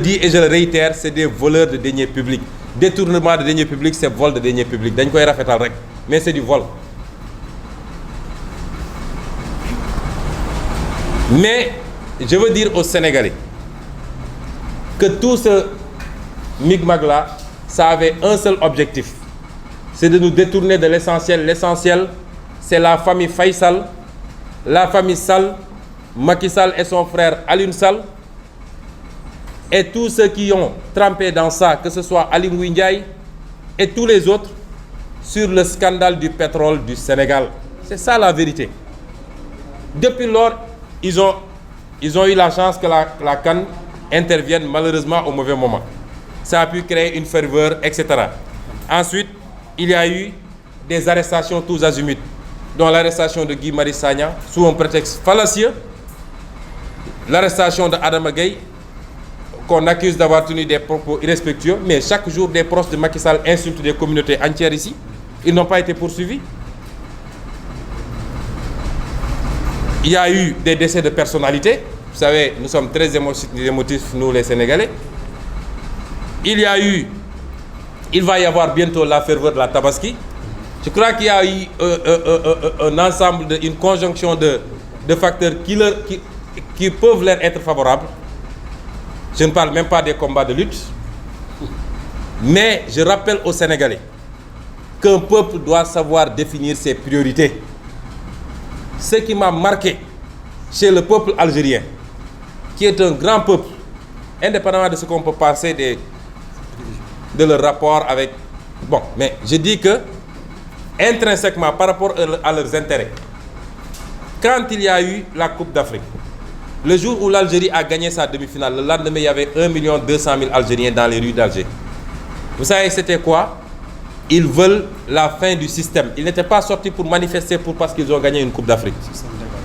dis et je le réitère, c'est des voleurs de deniers publics. Détournement de deniers publics, c'est vol de deniers publics. Dañ koy rafetal rek, mais c'est du vol. Mais je veux dire aux Sénégalais que tout ce migmag-là, ça avait un seul objectif, c'est de nous détourner de l'essentiel. L'essentiel, c'est la famille Faye Sall, la famille Sall, Macky Sall et son frère Alioune Sall, et tous ceux qui ont trempé dans ça, que ce soit Ali Ngouille Ndiaye et tous les autres, sur le scandale du pétrole du Sénégal. C'est ça la vérité. Depuis lors, ils ont eu la chance que la CAN intervienne malheureusement au mauvais moment. Ça a pu créer une ferveur, etc. Ensuite, il y a eu des arrestations tous azimuts, dont l'arrestation de Guy Marius Sagna sous un prétexte fallacieux, l'arrestation de Adama Gaye, qu'on accuse d'avoir tenu des propos irrespectueux, mais chaque jour des proches de Macky Sall insultent des communautés entières ici. Ils n'ont pas été poursuivis. Il y a eu des décès de personnalités. Vous savez, nous sommes très émotifs, nous les Sénégalais. Il va y avoir bientôt la ferveur de la Tabaski. Je crois qu'il y a eu un ensemble, une conjonction de facteurs qui peuvent leur être favorables. Je ne parle même pas des combats de lutte. Mais je rappelle aux Sénégalais qu'un peuple doit savoir définir ses priorités. Ce qui m'a marqué chez le peuple algérien, qui est un grand peuple, indépendamment de ce qu'on peut penser de leur rapport avec... Bon, mais je dis que, intrinsèquement, par rapport à leurs intérêts, quand il y a eu la Coupe d'Afrique, le jour où l'Algérie a gagné sa demi-finale, le lendemain, il y avait 1 200 000 Algériens dans les rues d'Alger. Vous savez, c'était quoi? Ils veulent la fin du système. Ils n'étaient pas sortis pour manifester parce qu'ils ont gagné une Coupe d'Afrique.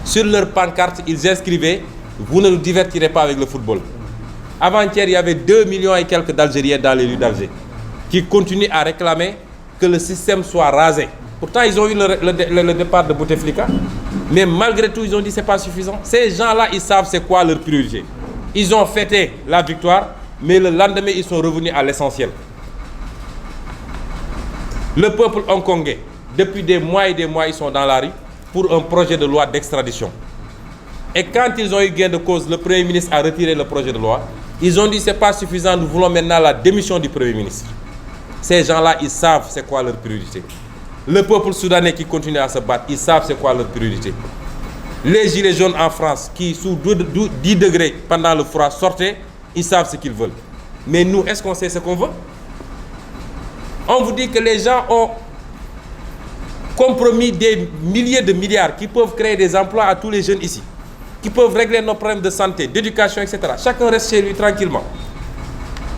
Sur leur pancarte, ils inscrivaient « Vous ne nous divertirez pas avec le football ». Avant-hier, il y avait 2 millions et quelques d'Algériens dans les rues d'Alger qui continuent à réclamer que le système soit rasé. Pourtant, ils ont eu le départ de Bouteflika. Mais malgré tout, ils ont dit que ce n'est pas suffisant. Ces gens-là, ils savent c'est quoi leur priorité. Ils ont fêté la victoire, mais le lendemain, ils sont revenus à l'essentiel. Le peuple hongkongais, depuis des mois et des mois, ils sont dans la rue pour un projet de loi d'extradition. Et quand ils ont eu gain de cause, le Premier ministre a retiré le projet de loi. Ils ont dit que ce n'est pas suffisant, nous voulons maintenant la démission du Premier ministre. Ces gens-là, ils savent c'est quoi leur priorité. Le peuple soudanais qui continue à se battre, ils savent c'est quoi leur priorité. Les gilets jaunes en France, qui sous 10 degrés pendant le froid sortaient, ils savent ce qu'ils veulent. Mais nous, est-ce qu'on sait ce qu'on veut? On vous dit que les gens ont compromis des milliers de milliards qui peuvent créer des emplois à tous les jeunes ici, qui peuvent régler nos problèmes de santé, d'éducation, etc. Chacun reste chez lui tranquillement.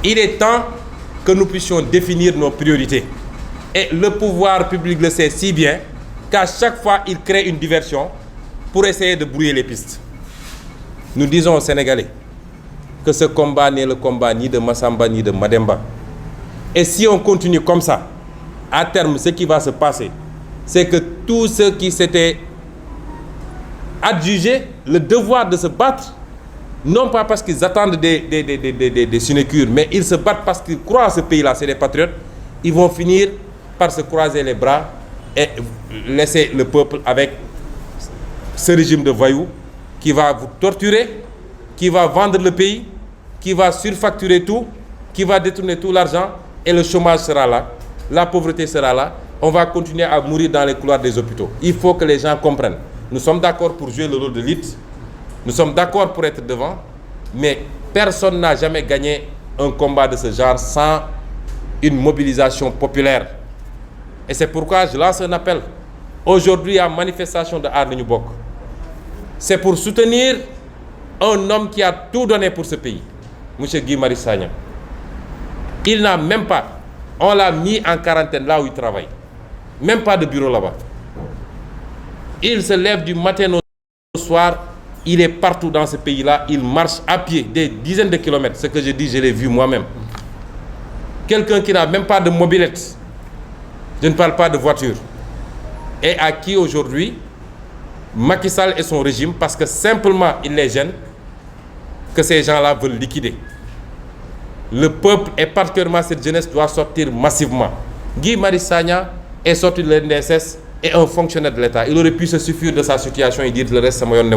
Il est temps que nous puissions définir nos priorités. Et le pouvoir public le sait si bien qu'à chaque fois, il crée une diversion pour essayer de brouiller les pistes. Nous disons aux Sénégalais que ce combat n'est le combat ni de Massamba ni de Mademba. Et si on continue comme ça, à terme, ce qui va se passer, c'est que tous ceux qui s'étaient adjugés le devoir de se battre, non pas parce qu'ils attendent des sinécures, mais ils se battent parce qu'ils croient à ce pays-là, c'est des patriotes, ils vont finir par se croiser les bras et laisser le peuple avec ce régime de voyous qui va vous torturer, qui va vendre le pays, qui va surfacturer tout, qui va détourner tout l'argent, et le chômage sera là, la pauvreté sera là, on va continuer à mourir dans les couloirs des hôpitaux. Il faut que les gens comprennent. Nous sommes d'accord pour jouer le rôle de l'élite, nous sommes d'accord pour être devant, mais personne n'a jamais gagné un combat de ce genre sans une mobilisation populaire. Et c'est pourquoi je lance un appel. Aujourd'hui, à manifestation de Aar Li Ñu Bokk, c'est pour soutenir un homme qui a tout donné pour ce pays, M. Guy Marius Sagna. Il n'a même pas, on l'a mis en quarantaine là où il travaille. Même pas de bureau là-bas. Il se lève du matin au soir, il est partout dans ce pays-là, il marche à pied des dizaines de kilomètres. Ce que je dis, je l'ai vu moi-même. Quelqu'un qui n'a même pas de mobilette, je ne parle pas de voiture, et à qui aujourd'hui Macky Sall et son régime, parce que simplement il les gêne, que ces gens-là veulent liquider. le peuple et particulièrement cette jeunesse doit sortir massivement. Guy Marius Sagna est sorti de l'NDSS et un fonctionnaire de l'État. Il aurait pu se suffire de sa situation et dire le reste, ça m'a yon.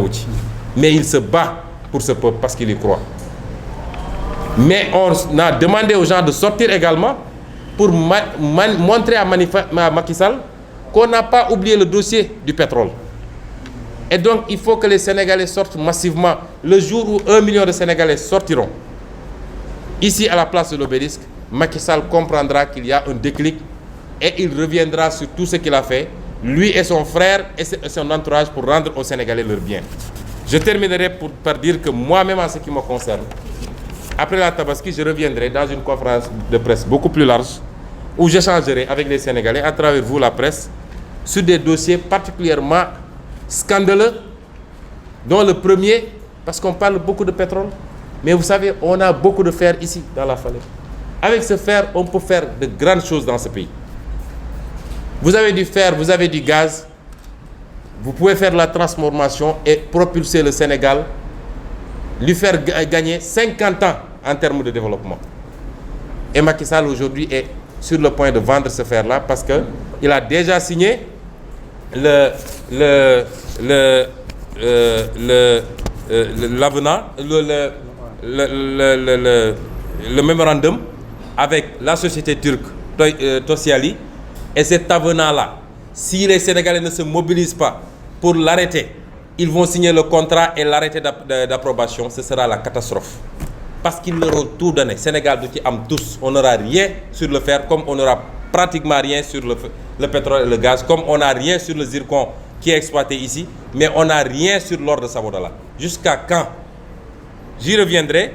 Mais il se bat pour ce peuple parce qu'il y croit. Mais on a demandé aux gens de sortir également pour montrer à Macky Sall qu'on n'a pas oublié le dossier du pétrole. Et donc, il faut que les Sénégalais sortent massivement. Le jour où 1 million de Sénégalais sortiront, ici à la place de l'Obélisque, Macky Sall comprendra qu'il y a un déclic et il reviendra sur tout ce qu'il a fait, lui et son frère et son entourage, pour rendre aux Sénégalais leur bien. Je terminerai par dire que moi-même, en ce qui me concerne, après la Tabaski, je reviendrai dans une conférence de presse beaucoup plus large où j'échangerai avec les Sénégalais, à travers vous, la presse, sur des dossiers particulièrement scandaleux, dont le premier, parce qu'on parle beaucoup de pétrole, mais vous savez, on a beaucoup de fer ici, dans la Falaise. Avec ce fer, on peut faire de grandes choses dans ce pays. Vous avez du fer, vous avez du gaz, vous pouvez faire la transformation et propulser le Sénégal, lui faire gagner 50 ans en termes de développement. Et Macky Sall aujourd'hui est sur le point de vendre ce fer-là parce qu'il a déjà signé l'avenant, le mémorandum avec la société turque Tosyali. Et cet avenant-là, si les Sénégalais ne se mobilisent pas pour l'arrêter, ils vont signer le contrat et l'arrêter d'approbation, ce sera la catastrophe. Parce qu'ils leur ont tout donné. Sénégal, tous, on n'aura rien sur le fer, comme on n'aura pratiquement rien sur le pétrole et le gaz, comme on n'a rien sur le zircon qui est exploité ici, mais on n'a rien sur l'or de Sabodala. Jusqu'à quand? J'y reviendrai